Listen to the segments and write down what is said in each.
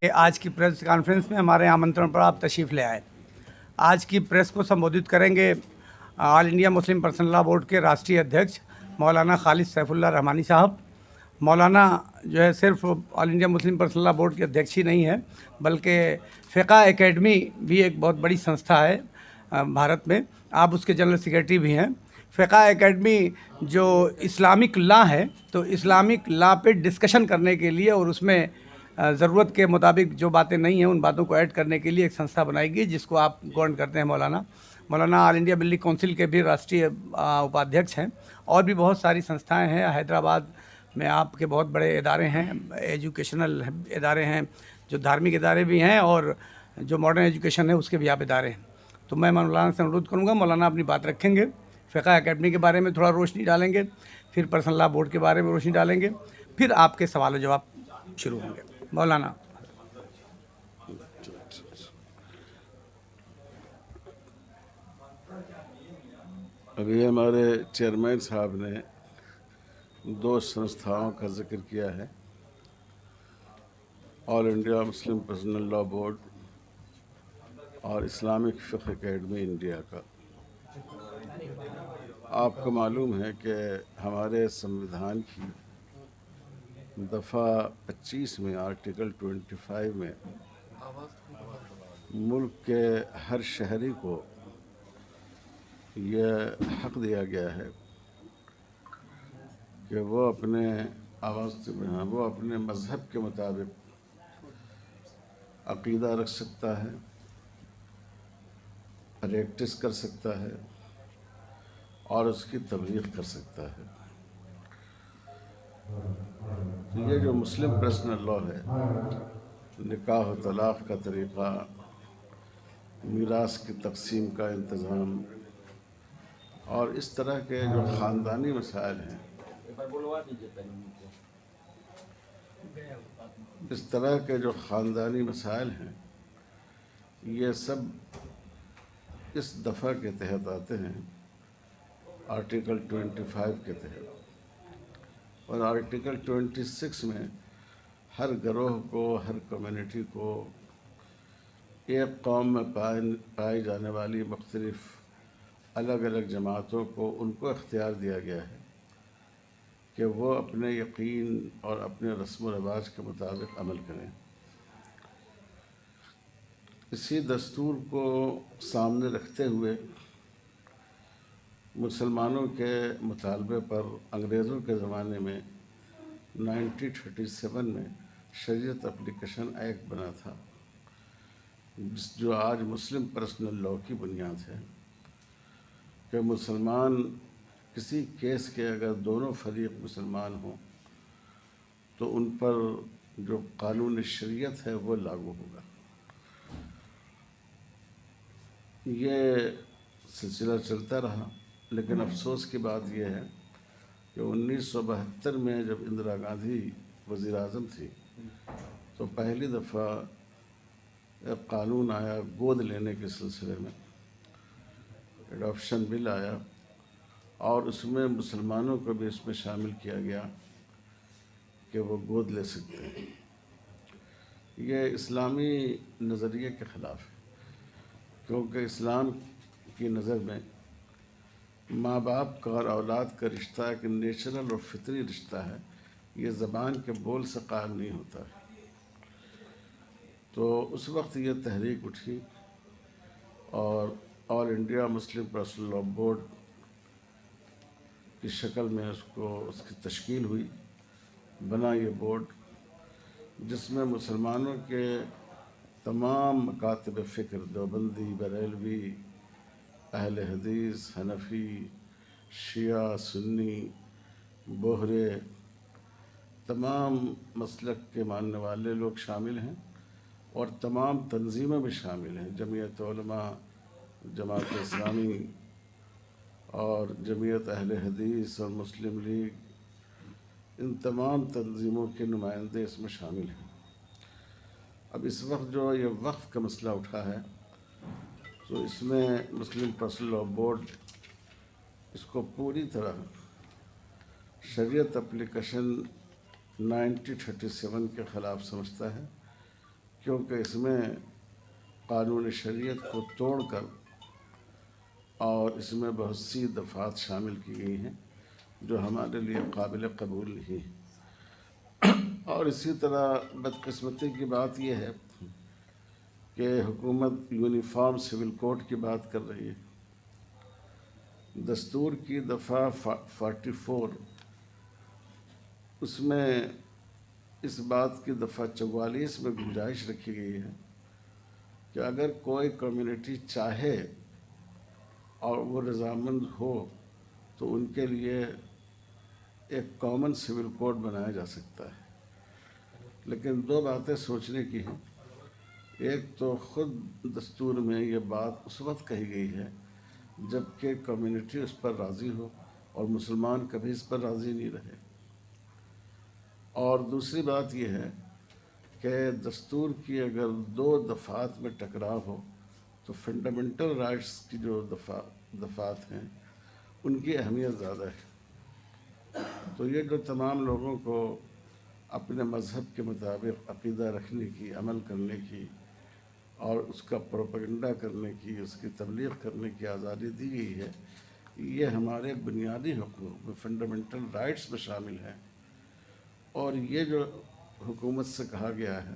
आज की press conference में हमारे आमंत्रण पर आप तशरीफ़ ले आए। आज की प्रेस को संबोधित करेंगे all India Muslim personal law board के राष्ट्रीय अध्यक्ष मौलाना खालिद सैफुल्लाह रहमानी साहब। मौलाना जो है सिर्फ all India Muslim personal law board के अध्यक्ष ही नहीं है, बल्कि फ़िक़ा एकेडमी भी एक बहुत बड़ी संस्था है भारत में। आप उसके जनरल सेक्रेटरी भी हैं। फ़िक़ा एकेडमी जो इस्लामिक लॉ है, तो इस्लामिक लॉ पे डिस्कशन करने के लिए और उसमें ज़रूरत के मुताबिक जो बातें नहीं हैं उन बातों को ऐड करने के लिए एक संस्था बनाएगी, जिसको आप गवर्न करते हैं मौलाना ऑल इंडिया बिल्ली काउंसिल के भी राष्ट्रीय उपाध्यक्ष हैं। और भी बहुत सारी संस्थाएं हैं। हैदराबाद में आपके बहुत बड़े इदारे हैं, एजुकेशनल इदारे हैं, जो धार्मिक इदारे भी हैं, और जो मॉडर्न एजुकेशन है उसके भी आप इदारे हैं। तो मैं मौलाना से अनुरोध करूँगा, मौलाना अपनी बात रखेंगे, फ़िक़ा एकेडमी के बारे में थोड़ा रोशनी डालेंगे, फिर पर्सनल लॉ बोर्ड के बारे में रोशनी डालेंगे, फिर आपके सवाल जवाब शुरू होंगे। मौलाना। अभी हमारे चेयरमैन साहब ने दो संस्थाओं का जिक्र किया है, all India Muslim personal law board और इस्लामिक फ़िक़्ह एकेडमी इंडिया का। आपको मालूम है कि हमारे संविधान की दफ़ा 25 में आर्टिकल 25 में मुल्क के हर शहरी को यह हक़ दिया गया है कि वो अपने मज़हब के मुताबिक अक़ीदा रख सकता है, प्रैक्टिस कर सकता है और उसकी तबलीग कर सकता है। तो ये जो मुस्लिम पर्सनल लॉ है, निकाह और तलाक़ का तरीक़ा, मीरास की तक़सीम का इंतज़ाम और इस तरह के जो ख़ानदानी मसाइल हैं, ये सब इस दफ़ा के तहत आते हैं, आर्टिकल 25 के तहत। और आर्टिकल 26 में हर गिरोह को, हर कम्युनिटी को, एक कौम में पाई जाने वाली मुख्तलिफ़ अलग अलग जमातों को उनको इख्तियार दिया गया है कि वो अपने यकीन और अपने रस्म व रिवाज के मुताबिक अमल करें। इसी दस्तूर को सामने रखते हुए मुसलमानों के मुतालबे पर अंग्रेज़ों के ज़माने में 1937 में शरीयत एप्लीकेशन एक्ट बना था, जो आज मुस्लिम पर्सनल लॉ की बुनियाद है। कि मुसलमान किसी केस के अगर दोनों फरीक मुसलमान हों तो उन पर जो कानून शरीयत है वो लागू होगा। ये सिलसिला चलता रहा, लेकिन अफसोस की बात यह है कि 1972 में जब इंदिरा गांधी वज़ीर आज़म थी तो पहली दफ़ा एक कानून आया गोद लेने के सिलसिले में, एडॉप्शन बिल आया, और उसमें मुसलमानों को भी इसमें शामिल किया गया कि वो गोद ले सकते हैं। ये इस्लामी नज़रिए के ख़िलाफ़ है, क्योंकि इस्लाम की नज़र में माँ बाप का और औलाद का रिश्ता एक नेचुरल और फितरी रिश्ता है। ये ज़बान के बोल से कायम नहीं होता है। तो उस वक्त ये तहरीक उठी और all India Muslim personal law board की शक्ल में उसकी तश्कील हुई, बना ये बोर्ड, जिसमें मुसलमानों के तमाम मकातब फ़िक्र, देवबंदी, बरेलवी, अहले हदीस, हनफी, शिया, सुन्नी, बोहरे, तमाम मसलक के मानने वाले लोग शामिल हैं और तमाम तंजीमें भी शामिल हैं। जमीयत उलमा, जमात इस्लामी और जमीयत अहले हदीस और मुस्लिम लीग, इन तमाम तंजीमों के नुमाइंदे इसमें शामिल हैं। अब इस वक्त जो ये वक्फ का मसला उठा है, तो इसमें मुस्लिम पर्सनल लॉ बोर्ड इसको पूरी तरह शरीयत एप्लीकेशन 1937 के ख़िलाफ़ समझता है کیونکہ اس میں قانون شریعت کو توڑ کر اور اس میں بہت سی دفعات شامل کی گئی ہیں جو ہمارے لیے قابل قبول نہیں ہیں۔ اور اسی طرح بدقسمتی کی بات یہ ہے کہ حکومت یونیفارم سول کوڈ کی بات کر رہی ہے۔ دستور کی دفعہ 44 اس میں اس بات کی دفعہ 44 میں گنجائش رکھی گئی ہے کہ اگر کوئی کمیونٹی چاہے اور وہ رضامند ہو تو ان کے لیے ایک کامن سول کوڈ بنایا جا سکتا ہے۔ لیکن دو باتیں سوچنے کی ہیں۔ ایک تو خود دستور میں یہ بات اس وقت کہی گئی ہے جب کہ کمیونٹی اس پر راضی ہو، اور مسلمان کبھی اس پر راضی نہیں رہے۔ اور دوسری بات یہ ہے کہ دستور کی اگر دو دفعات میں ٹکراؤ ہو تو فنڈامنٹل رائٹس کی جو دفعات ہیں ان کی اہمیت زیادہ ہے۔ تو یہ جو تمام لوگوں کو اپنے مذہب کے مطابق عقیدہ رکھنے کی، عمل کرنے کی اور اس کا پروپیگنڈا کرنے کی، اس کی تبلیغ کرنے کی آزادی دی گئی ہے، یہ ہمارے بنیادی حقوق میں، فنڈامنٹل رائٹس میں شامل ہے۔ اور یہ جو حکومت سے کہا گیا ہے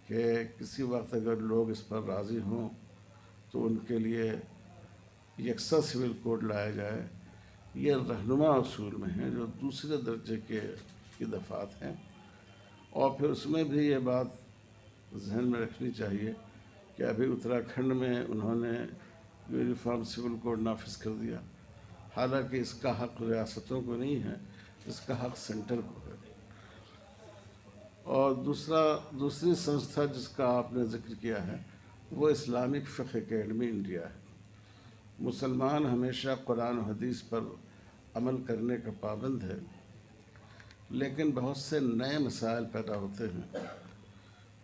کہ کسی وقت اگر لوگ اس پر راضی ہوں تو ان کے لیے یکساں سول کوڈ لایا جائے، یہ رہنما اصول میں ہیں جو دوسرے درجے کی دفعات ہیں۔ اور پھر اس میں بھی یہ بات ذہن میں رکھنی چاہیے کہ ابھی اتراکھنڈ میں انہوں نے یونیفارم سول کوڈ نافذ کر دیا، حالانکہ اس کا حق ریاستوں کو نہیں ہے، اس کا حق سینٹر کو ہے۔ اور دوسری سنستھا جس کا آپ نے ذکر کیا ہے وہ اسلامک فقہ اکیڈمی انڈیا ہے۔ مسلمان ہمیشہ قرآن و حدیث پر عمل کرنے کا پابند ہے، لیکن بہت سے نئے مسائل پیدا ہوتے ہیں،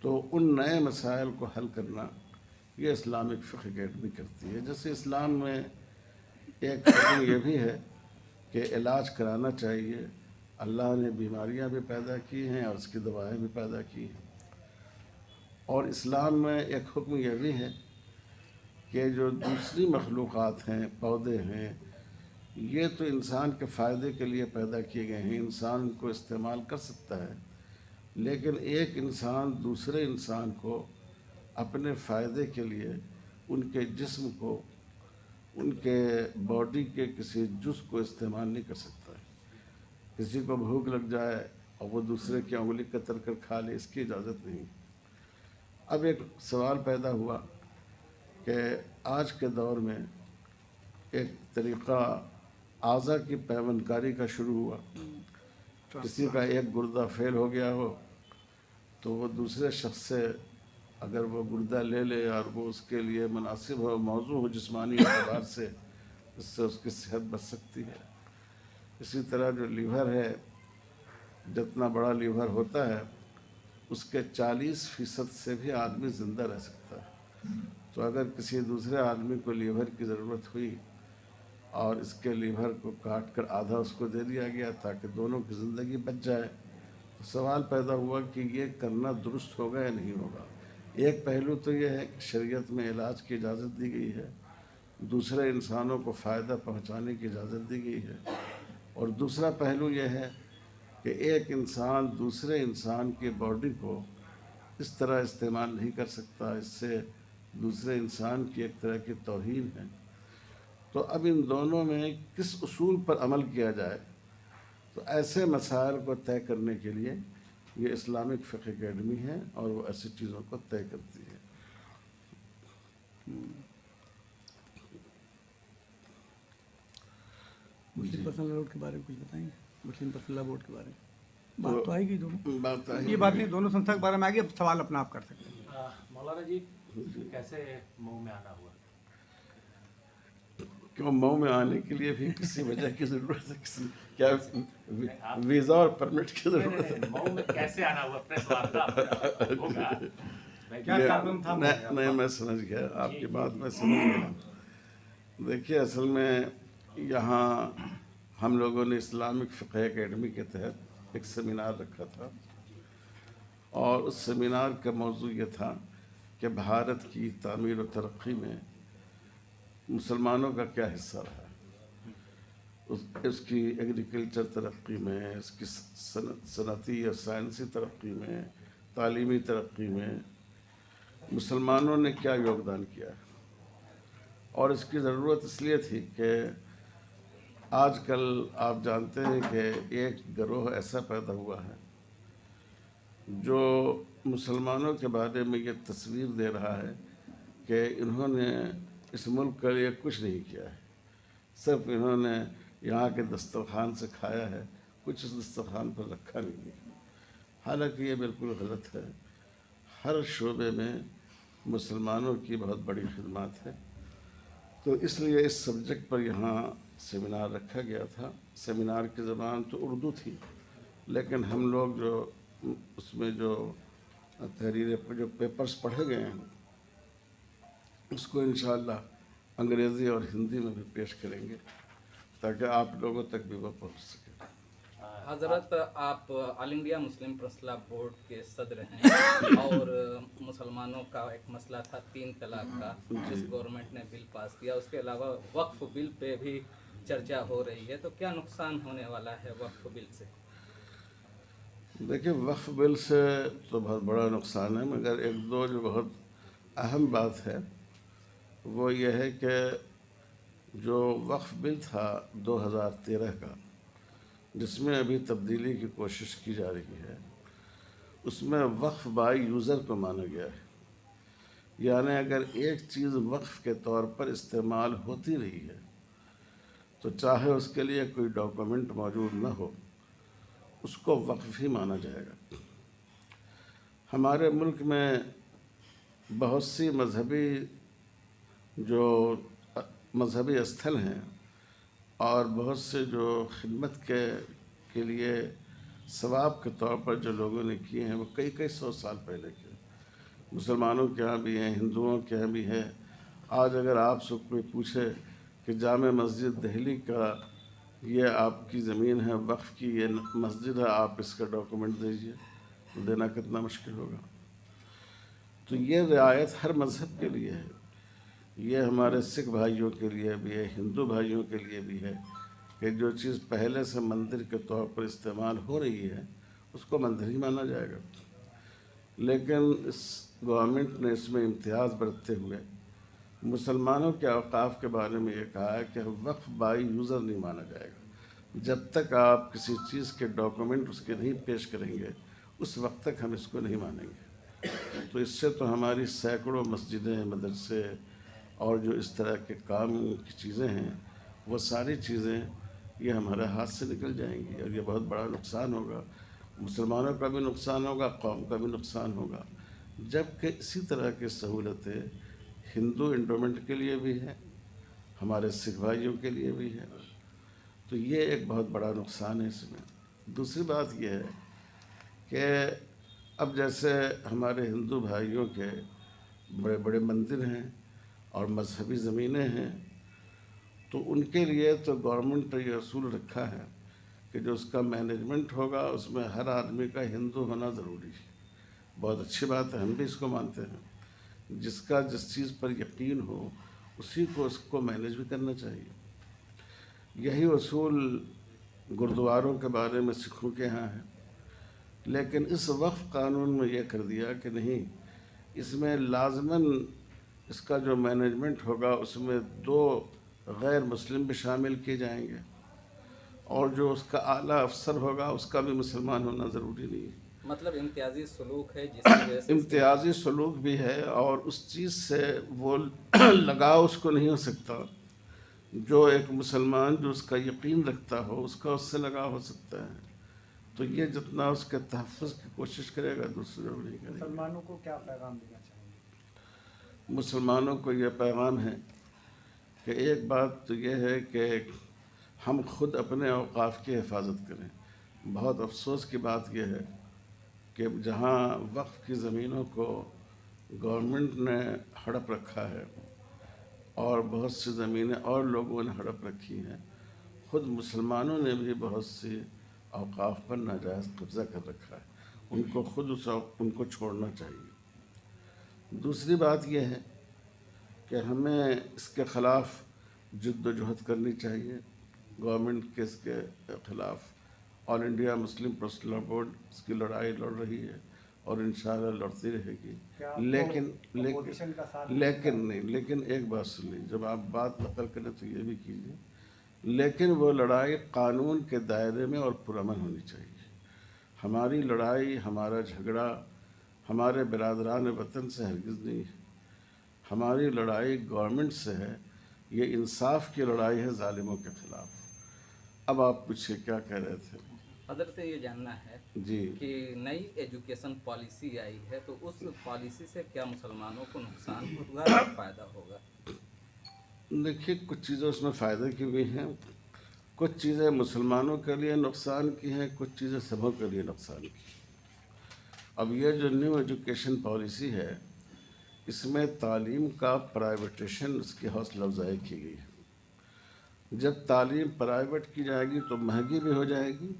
تو ان نئے مسائل کو حل کرنا یہ اسلامک فقہ اکیڈمی کرتی ہے۔ جیسے اسلام میں ایک حکم یہ بھی ہے کہ علاج کرانا چاہیے۔ اللہ نے بیماریاں بھی پیدا کی ہیں اور اس کی دوائیں بھی پیدا کی ہیں۔ اور اسلام میں ایک حکم یہ بھی ہے کہ جو دوسری مخلوقات ہیں، پودے ہیں، یہ تو انسان کے فائدے کے لیے پیدا کیے گئے ہیں، انسان ان کو استعمال کر سکتا ہے، لیکن ایک انسان دوسرے انسان کو اپنے فائدے کے لیے ان کے جسم کو، ان کے باڈی کے کسی جز کو استعمال نہیں کر سکتا ہے۔ کسی کو بھوک لگ جائے اور وہ دوسرے کی انگلی کتر کر کھا لے، اس کی اجازت نہیں۔ اب ایک سوال پیدا ہوا کہ آج کے دور میں ایک طریقہ اعضا کی پیوند کاری کا شروع ہوا۔ کسی کا ایک گردہ فیل ہو گیا ہو تو وہ دوسرے شخص سے اگر وہ گردہ لے لے اور وہ اس کے لیے مناسب ہو، موضوع ہو جسمانی اعتبار سے، اس سے اس کی صحت بچ سکتی ہے۔ اسی طرح جو لیور ہے، جتنا بڑا لیور ہوتا ہے اس کے 40% سے بھی آدمی زندہ رہ سکتا ہے۔ تو اگر کسی دوسرے آدمی کو لیور کی ضرورت ہوئی اور اس کے لیور کو کاٹ کر آدھا اس کو دے دیا گیا تاکہ دونوں کی زندگی بچ جائے، تو سوال پیدا ہوا کہ یہ کرنا درست ہوگا یا نہیں ہوگا۔ ایک پہلو تو یہ ہے کہ شریعت میں علاج کی اجازت دی گئی ہے، دوسرے انسانوں کو فائدہ پہنچانے کی اجازت دی گئی ہے، اور دوسرا پہلو یہ ہے کہ ایک انسان دوسرے انسان کی باڈی کو اس طرح استعمال نہیں کر سکتا، اس سے دوسرے انسان کی ایک طرح کی توہین ہے۔ تو اب ان دونوں میں کس اصول پر عمل کیا جائے، تو ایسے مسائل کو طے کرنے کے لیے یہ اسلامک فقہ اکیڈمی ہے اور وہ ایسی چیزوں کو طے کرتی ہے۔ مسلم پرسنل لا بورڈ کے بارے میں کچھ بتائیں گے؟ مسلم پرسنل لا بورڈ کے بارے میں بات تو آئے گی دونوں، بات یہ بات نہیں، دونوں سنستھا کے بارے میں آئے گی۔ اب سوال اپنا آپ کر سکتے ہیں۔ مولانا جی کیسے مئو میں آنا ہوا؟ کیوں مئو میں آنے کے لیے بھی کسی وجہ کی ضرورت ہے؟ کیا ویزا اور پرمٹ کی ضرورت ہے؟ مئو میں کیسے آنا ہوا؟ اپنے سوال کا ہوگا۔ نہیں، میں سمجھ گیا آپ کی بات، میں سمجھ گیا۔ دیکھیے، اصل میں یہاں ہم لوگوں نے اسلامک فقہ اکیڈمی کے تحت ایک سیمینار رکھا تھا، اور اس سیمینار کا موضوع یہ تھا کہ بھارت کی تعمیر و ترقی میں مسلمانوں کا کیا حصہ رہا ہے، اس کی ایگریکلچر ترقی میں، اس کی صنعتی اور سائنسی ترقی میں، تعلیمی ترقی میں مسلمانوں نے کیا یوگدان کیا ہے۔ اور اس کی ضرورت اس لیے تھی کہ آج کل آپ جانتے ہیں کہ ایک گروہ ایسا پیدا ہوا ہے جو مسلمانوں کے بارے میں یہ تصویر دے رہا ہے کہ انہوں نے اس ملک کے لیے کچھ نہیں کیا ہے، صرف انہوں نے یہاں کے دسترخوان سے کھایا ہے، کچھ اس دسترخوان پر رکھا نہیں ہے۔ حالانکہ یہ بالکل غلط ہے۔ ہر شعبے میں مسلمانوں کی بہت بڑی خدمات ہے۔ تو اس لیے اس سبجیکٹ پر یہاں سیمینار رکھا گیا تھا۔ سیمینار کی زبان تو اردو تھی، لیکن ہم لوگ جو اس میں جو تحریریں جو پیپرز پڑھے گئے ہیں اس کو انشاءاللہ انگریزی اور ہندی میں بھی پیش کریں گے تاکہ آپ لوگوں تک بھی وہ پہنچ سکے۔ حضرت آپ آل انڈیا مسلم پرسنل لاء بورڈ کے صدر ہیں اور مسلمانوں کا ایک مسئلہ تھا 3 طلاق کا، جس گورنمنٹ نے بل پاس کیا، اس کے علاوہ وقف بل پہ بھی چرچا ہو رہی ہے، تو کیا نقصان ہونے والا ہے وقف بل سے؟ دیکھیں، وقف بل سے تو بہت بڑا نقصان ہے، مگر ایک دو جو بہت اہم بات ہے وہ یہ ہے کہ جو وقف بل تھا 2013 کا، جس میں ابھی تبدیلی کی کوشش کی جا رہی ہے، اس میں وقف بائی یوزر کو مانا گیا ہے۔ یعنی اگر ایک چیز وقف کے طور پر استعمال ہوتی رہی ہے تو چاہے اس کے لیے کوئی ڈاکومنٹ موجود نہ ہو، اس کو وقف ہی مانا جائے گا۔ ہمارے ملک میں بہت سی مذہبی استھل ہیں اور بہت سے جو خدمت کے لیے ثواب کے طور پر جو لوگوں نے کیے ہیں وہ کئی سو سال پہلے کیے۔ مسلمانوں کے ہاں بھی ہیں، ہندوؤں کے ہاں بھی ہے۔ آج اگر آپ سے کوئی پوچھے کہ جامع مسجد دہلی کا یہ آپ کی زمین ہے، وقف کی یہ مسجد ہے، آپ اس کا ڈاکومنٹ دیجئے، تو دینا کتنا مشکل ہوگا۔ تو یہ رعایت ہر مذہب کے لیے ہے، یہ ہمارے سکھ بھائیوں کے لیے بھی ہے، ہندو بھائیوں کے لیے بھی ہے کہ جو چیز پہلے سے مندر کے طور پر استعمال ہو رہی ہے اس کو مندر ہی مانا جائے گا۔ لیکن اس گورنمنٹ نے اس میں امتیاز برتتے ہوئے مسلمانوں کے اوقاف کے بارے میں یہ کہا ہے کہ وقف بائی یوزر نہیں مانا جائے گا۔ جب تک آپ کسی چیز کے ڈاکومنٹ اس کے نہیں پیش کریں گے اس وقت تک ہم اس کو نہیں مانیں گے۔ تو اس سے تو ہماری سینکڑوں مسجدیں، مدرسے اور جو اس طرح کے کام کی چیزیں ہیں وہ ساری چیزیں یہ ہمارے ہاتھ سے نکل جائیں گی اور یہ بہت بڑا نقصان ہوگا۔ مسلمانوں کا بھی نقصان ہوگا، قوم کا بھی نقصان ہوگا۔ جبکہ اسی طرح کی سہولتیں ہندو انڈومنٹ کے لیے بھی ہیں، ہمارے سکھ بھائیوں کے لیے بھی ہے۔ تو یہ ایک بہت بڑا نقصان ہے اس میں۔ دوسری بات یہ ہے کہ اب جیسے ہمارے ہندو بھائیوں کے بڑے بڑے مندر ہیں اور مذہبی زمینیں ہیں، تو ان کے لیے تو گورنمنٹ نے یہ اصول رکھا ہے کہ جو اس کا مینجمنٹ ہوگا اس میں ہر آدمی کا ہندو ہونا ضروری ہے۔ بہت اچھی بات ہے، ہم بھی اس کو مانتے ہیں۔ جس کا جس چیز پر یقین ہو اسی کو اس کو مینیج بھی کرنا چاہیے۔ یہی اصول گردواروں کے بارے میں سکھوں کے ہاں ہے، لیکن اس وقف قانون میں یہ کر دیا کہ نہیں، اس میں لازماً اس کا جو مینجمنٹ ہوگا اس میں 2 غیر مسلم بھی شامل کیے جائیں گے، اور جو اس کا اعلیٰ افسر ہوگا اس کا بھی مسلمان ہونا ضروری نہیں ہے۔ مطلب امتیازی سلوک ہے جس کی وجہ سے امتیازی سلوک بھی ہے، اور اس چیز سے وہ لگاؤ اس کو نہیں ہو سکتا جو ایک مسلمان جو اس کا یقین رکھتا ہو اس کا اس سے لگاؤ ہو سکتا ہے۔ تو یہ جتنا اس کے تحفظ کی کوشش کرے گا دوسرے لوگ نہیں کریں گے۔ مسلمانوں کو کیا پیغام دینا چاہیں گے؟ مسلمانوں کو یہ پیغام ہے کہ ایک بات تو یہ ہے کہ ہم خود اپنے اوقاف کی حفاظت کریں۔ بہت افسوس کی بات یہ ہے کہ جہاں وقف کی زمینوں کو گورنمنٹ نے ہڑپ رکھا ہے اور بہت سی زمینیں اور لوگوں نے ہڑپ رکھی ہیں، خود مسلمانوں نے بھی بہت سی اوقاف پر ناجائز قبضہ کر رکھا ہے۔ उनको खुद उनको छोड़ना चाहिए। दूसरी बात यह है कि हमें इसके ख़िलाफ़ जद्दोजहद करनी चाहिए। गवर्नमेंट के इसके ख़िलाफ़ all India Muslim personal law board इसकी लड़ाई लड़ रही है और इंशाअल्लाह लड़ती रहेगी। लेकिन एक बात सुन लीजिए, जब आप बात नकल करें तो ये भी कीजिए, लेकिन वो लड़ाई कानून के दायरे में और पुरअमन होनी चाहिए। हमारी लड़ाई, हमारा झगड़ा हमारे बिरादरान वतन से हरगिज़ नहीं है। हमारी लड़ाई गवर्नमेंट से है। ये इंसाफ की लड़ाई है जालिमों के ख़िलाफ़। अब आप पूछिए क्या कह रहे थे? हजरत ये जानना है जी कि नई एजुकेशन पॉलिसी आई है तो उस पॉलिसी से क्या मुसलमानों को नुकसान होगा या फ़ायदा होगा? देखिए, कुछ चीज़ें उसमें फ़ायदे की भी हैं, कुछ चीज़ें मुसलमानों के लिए नुकसान की हैं, कुछ चीज़ें सबों के लिए नुकसान की। अब ये जो न्यू एजुकेशन पॉलिसी है, इसमें तालीम का प्राइवेटेशन उसकी हौसला अफजाई की गई है। जब तालीम प्राइवेट की जाएगी तो महंगी भी हो जाएगी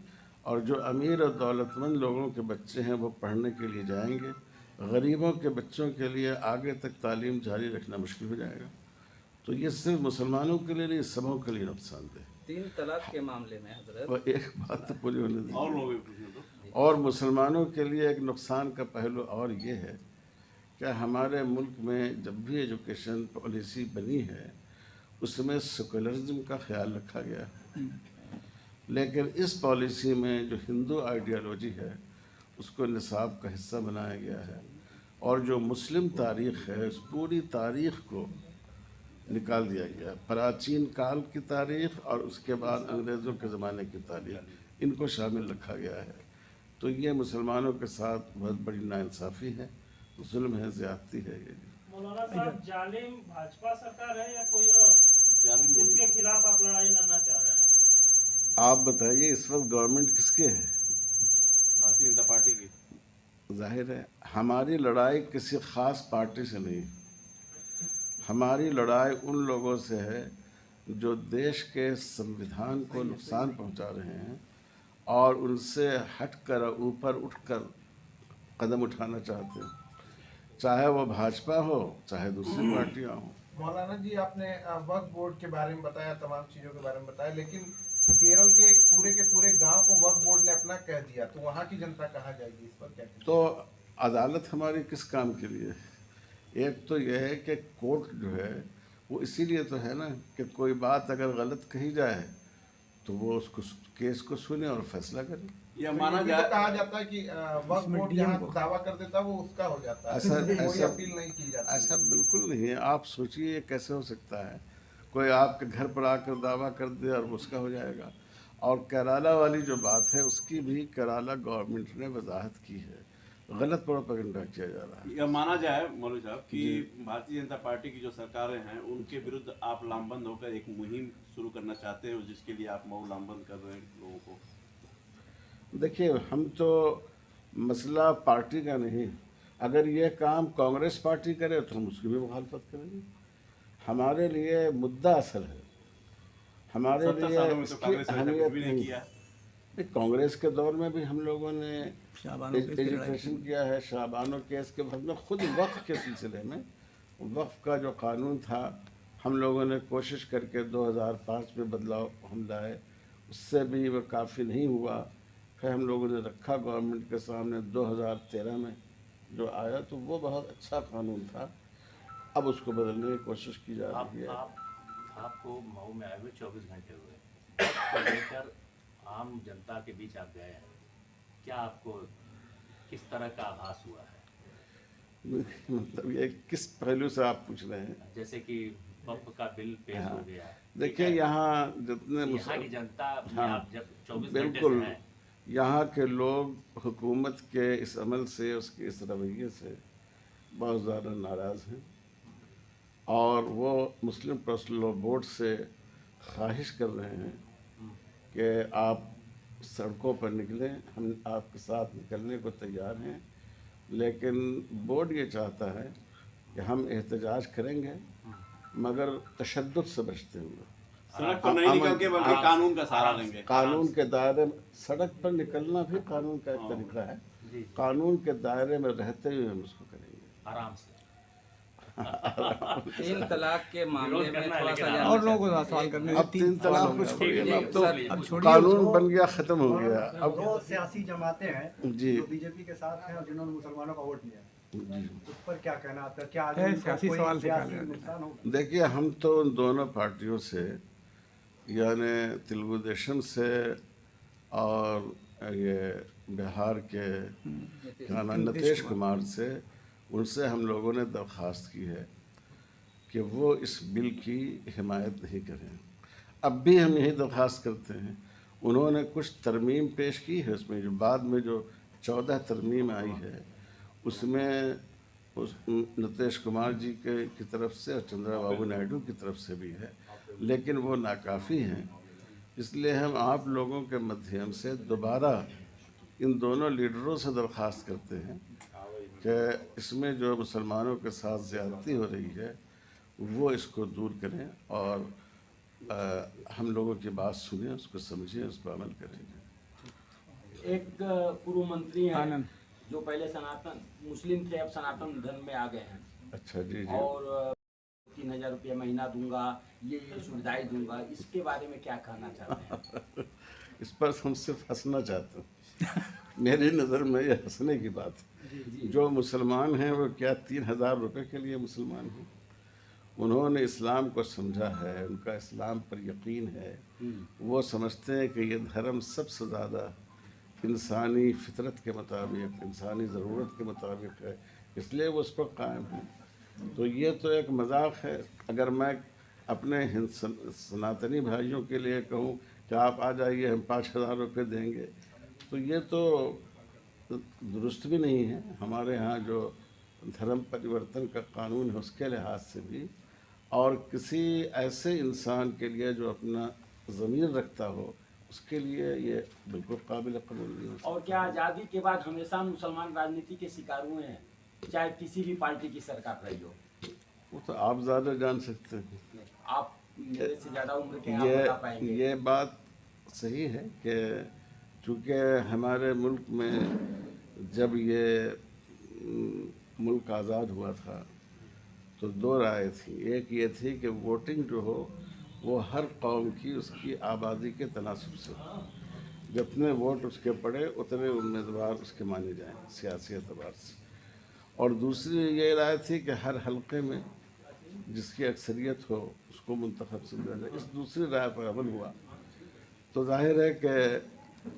और जो अमीर और दौलतमंद लोगों के बच्चे हैं वो पढ़ने के लिए जाएंगे, गरीबों के बच्चों के लिए आगे तक तालीम जारी रखना मुश्किल हो जाएगा। तो ये सिर्फ मुसलमानों के लिए नहीं, सबों के लिए नुकसानदेह। 3 तलाक के मामले में हजरत, और एक बात तो पूरी होने दीजिए, और मुसलमानों के लिए एक नुकसान का पहलू और ये है कि हमारे मुल्क में जब भी एजुकेशन पॉलिसी बनी है उसमें सेकुलरिज्म का ख्याल रखा गया है, लेकिन इस पॉलिसी में जो हिंदू आइडियोलॉजी है उसको निसाब का हिस्सा बनाया गया है और जो मुस्लिम तारीख़ है उस पूरी तारीख़ को निकाल दिया गया। प्राचीन काल की तारीख़ और उसके बाद अंग्रेज़ों के ज़माने की तारीख़, इनको शामिल रखा गया है। तो ये मुसलमानों के साथ बहुत बड़ी नाइंसाफ़ी है, जुल्म है, ज़्यादती है। ये मौलाना साहब, जालिम भाजपा सरकार है या कोई और जिसके खिलाफ आप लड़ाई लड़ना चाह रहे हैं? आप बताइए, इस वक्त गवर्नमेंट किसके है? भारतीय जनता पार्टी की। जाहिर है हमारी लड़ाई किसी ख़ास पार्टी से नहीं, हमारी लड़ाई उन लोगों से है जो देश के संविधान को नुकसान पहुंचा रहे हैं और उनसे हटकर ऊपर उठकर कदम उठाना चाहते हैं, चाहे वो भाजपा हो चाहे दूसरी पार्टियां हों। मौलाना जी, आपने वक्फ बोर्ड के बारे में बताया, तमाम चीज़ों के बारे में बताया, लेकिन केरल के पूरे गांव को वक्फ बोर्ड ने अपना कह दिया, तो वहाँ की जनता कहाँ जाएगी? इस पर क्या कहें? तो अदालत हमारी किस काम के लिए है? एक तो यह है कि कोर्ट जो है वो इसीलिए तो है ना कि कोई बात अगर गलत कही जाए तो वो उसको केस को सुने और फैसला करे। यह तो माना ये भी जाए, तो कहा जाता है कि वक्फ बोर्ड जहाँ दावा कर देता है वो उसका हो जाता है, कोई अपील नहीं की जाती। ऐसा बिल्कुल नहीं है। आप सोचिए ये कैसे हो सकता है? कोई आपके घर पर आकर दावा कर दे और उसका हो जाएगा। और केराला वाली जो बात है उसकी भी केराला गवर्नमेंट ने वजाहत की है, गलत प्रोपेगेंडा किया जा रहा है। यह माना जाए मौलवी साहब कि भारतीय जनता पार्टी की जो सरकारें हैं उनके विरुद्ध आप लामबंद होकर एक मुहिम शुरू करना चाहते हो, जिसके लिए आप मऊ लामबंद कर रहे हैं लोगों को। देखिए, हम तो मसला पार्टी का नहीं, अगर ये काम कांग्रेस पार्टी करे तो हम उसकी भी मुखालफत करेंगे। हमारे लिए मुद्दा असल है, हमारे 70 सालों में तो इसकी कांग्रेस ने अहमियत कुछ भी नहीं नहीं। किया। कांग्रेस के दौर में भी हम लोगों ने एजुकेशन किया है, शाहबानो केस के बाद में खुद वक्फ के सिलसिले में, वक्फ का जो कानून था हम लोगों ने कोशिश करके 2005 में बदलाव हम लाए, उससे भी वो काफ़ी नहीं हुआ। फिर हम लोगों ने रखा गवर्नमेंट के सामने 2013 में जो आया, तो वो बहुत अच्छा कानून था। अब उसको बदलने की कोशिश की जा रही है। आपको मऊ में आए हुए 24 घंटे हुए, वक्त को लेकर आम जनता के बीच आप गए हैं, क्या आपको किस तरह का आभास हुआ है? मतलब ये किस पहलू से आप पूछ रहे हैं? जैसे कि वक्फ का बिल पेश हो गया, देखिए, यहाँ जितने यहाँ की जनता में हाँ, आप जब 24 घंटे बिल्कुल, से हैं, यहाँ के लोग हुकूमत के इस अमल से, उसके इस रवैये से बहुत ज़्यादा नाराज़ हैं और वो मुस्लिम पर्सनल लॉ बोर्ड से ख्वाहिश कर रहे हैं कि आप सड़कों पर निकलें, हम आपके साथ निकलने को तैयार हैं, लेकिन बोर्ड ये चाहता है कि हम एहतजाज करेंगे मगर तशद्दुद से बचते हुए। सड़क पर नहीं निकल के बल्कि कानून का सहारा लेंगे। कानून के दायरे में सड़क पर निकलना भी कानून का एक तरीका है, जी कानून के दायरे में रहते हुए हम इसको करेंगे। आराम से। 3 तलाक के मामले में थोड़ा सा जानना और लोगों चाहते को सवाल करने अब 3 तलाक को छोड़िए, अब तो अब छोड़िए कानून बन गया, खत्म हो गया। अब दो सियासी जमातें हैं जी जो बीजेपी के साथ हैं और जिन्होंने मुसलमानों का वोट लिया है, जी उस पर क्या कहना आपका? क्या आगे है, उनको सियासी कोई सवाल से क्या सियासी लेना देना? नुकसान होगा? देखिए, हम तो उन दोनों पार्टियों से, यानी तेलुगु देशम से और ये बिहार के क्या नाम नीतीश कुमार से, उनसे हम लोगों ने दरख्वास्त की है कि वो इस बिल की हिमायत नहीं करें। अब भी हम यही दरख्वास्त करते हैं। उन्होंने कुछ तरमीम पेश की है उसमें, जो बाद में जो 14 तरमीम आई है उसमें उस नीतीश कुमार जी की तरफ से और चंद्रबाबू नायडू की तरफ से भी है, लेकिन वो नाकाफ़ी हैं। इसलिए हम आप लोगों के माध्यम से दोबारा इन दोनों लीडरों से दरख्वास्त करते हैं कि इसमें जो मुसलमानों के साथ ज़्यादती हो रही है वो इसको दूर करें और हम लोगों की बात सुनें, उसको समझें, उस पर अमल करें। एक पूर्व मंत्री हैं जो पहले सनातन मुस्लिम थे, अब सनातन धर्म में आ गए हैं अच्छा, जी जी। और 3000 रुपये महीना दूंगा, ये सुविधाएं दूंगा, इसके बारे में क्या कहना चाहते हैं? इस पर हम सिर्फ हंसना चाहते हैं। मेरी नज़र में ये हंसने की बात है। जो मुसलमान हैं वो क्या 3000 रुपये के लिए मुसलमान हैं? उन्होंने इस्लाम को समझा है, उनका इस्लाम पर यकीन है, वो समझते हैं कि ये धर्म सबसे ज़्यादा इंसानी फितरत के मुताबिक, इंसानी ज़रूरत के मुताबिक है, इसलिए वो उस पर कायम है। तो ये तो एक मजाक है। अगर मैं अपने सनातनी भाइयों के लिए कहूँ कि आप आ जाइए, हम 5000 रुपये देंगे, तो ये तो दुरुस्त भी नहीं है। हमारे यहाँ जो धर्म परिवर्तन का कानून है उसके लिहाज से भी, और किसी ऐसे इंसान के लिए जो अपना ज़मीर रखता हो उसके लिए ये बिल्कुल काबिल कबूल नहीं हो। और क्या आज़ादी के बाद हमेशा मुसलमान राजनीति के शिकार हुए हैं, चाहे किसी भी पार्टी की सरकार रही हो? वो तो आप ज़्यादा जान सकते हैं। आप मेरे से ज़्यादा उम्र के हैं, आप बता पाएंगे। ये बात सही है कि चूँकि हमारे मुल्क में जब ये मुल्क आज़ाद हुआ था तो 2 राय थी। एक ये थी कि वोटिंग जो हो वो हर कौम की उसकी आबादी के तनासब से, जितने वोट उसके पड़े उतने उम्मीदवार उसके माने जाएं सियासी एतबार से। और दूसरी ये राय थी कि हर हलके में जिसकी अक्सरियत हो उसको मुंतखब समझा जाए। इस दूसरी राय पर अमल हुआ तो जाहिर है कि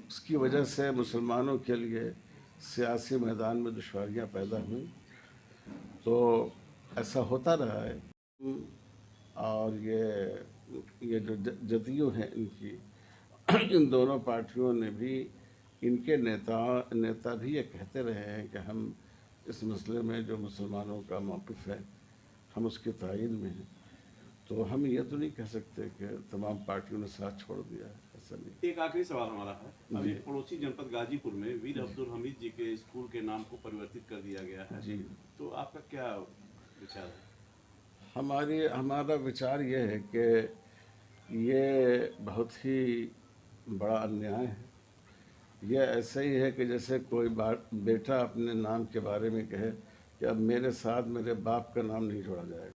उसकी वजह से मुसलमानों के लिए सियासी मैदान में दुश्वारियाँ पैदा हुई। तो ऐसा होता रहा है। और ये जो जदयू हैं इनकी इन दोनों पार्टियों ने भी, इनके नेता भी ये कहते रहे हैं कि हम इस मसले में जो मुसलमानों का मौक़िफ़ है हम उसके तायीन में हैं। तो हम ये तो नहीं कह सकते कि तमाम पार्टियों ने साथ छोड़ दिया है, ऐसा नहीं। एक आखिरी सवाल हमारा है, अभी पड़ोसी जनपद गाजीपुर में वीर अब्दुल हमीद जी के स्कूल के नाम को परिवर्तित कर दिया गया है जी, तो आपका क्या विचार है? हमारा विचार ये है कि ये बहुत ही बड़ा अन्याय है। ये ऐसा ही है कि जैसे कोई बेटा अपने नाम के बारे में कहे कि अब मेरे साथ मेरे बाप का नाम नहीं जोड़ा जाएगा।